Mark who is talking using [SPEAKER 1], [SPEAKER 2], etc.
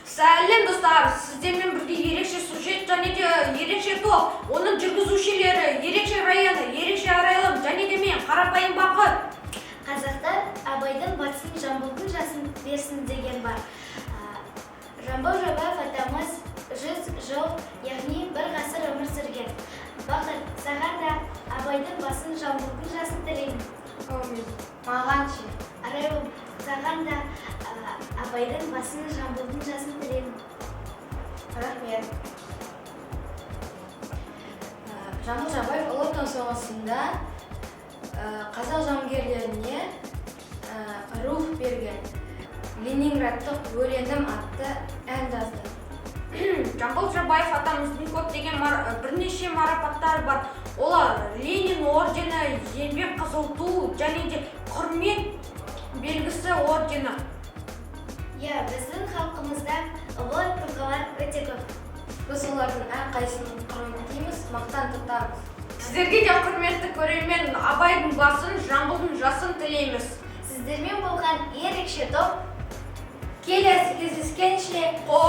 [SPEAKER 1] Сәлем достар, сіздермен бірге ерекше сюжет және де ерекше топ, оның жүргізушілері, ерекше районы, ерекше арайлым және де мен қарапайым бақыт.
[SPEAKER 2] Қазақтар Абайдың батысын Жамбылдың жасын берсін деген бар. Жамбыл Жабаев атамыз 100 жыл, яғни бір ғасыр өмір сүрген. Бақыт, саған да Абайдың басын Жамбылдың жасын тілеймін.
[SPEAKER 3] Маған ше.
[SPEAKER 2] Арайлым, саған да Абайдың басын Жамбылдың жасын тілеймін.
[SPEAKER 3] Рахмет. Жамбыл Жабаев ұлы отан соғысында қазақ жауынгерлеріне рух берген. Ленинградтық өлеңім атты ән жазды.
[SPEAKER 1] Жамбыл Жабаев атамыздың көптеген бірнеше марапаттары бар. Олар Ленин ордені, еңбек қызыл ту және де құрмет белгісі ордені.
[SPEAKER 2] Біздің халқымызда ұлы тұлғалар өте көп.
[SPEAKER 3] Біз олардың әрқайсысын құрметтейміз, мақтан тұтамыз.
[SPEAKER 1] Сіздерге де құрметті көрермен Абайдың басын, Жамбылдың жасын тілейміз.
[SPEAKER 2] Сіздермен болған ерекше топ
[SPEAKER 3] Келесі кездескенше
[SPEAKER 1] Қол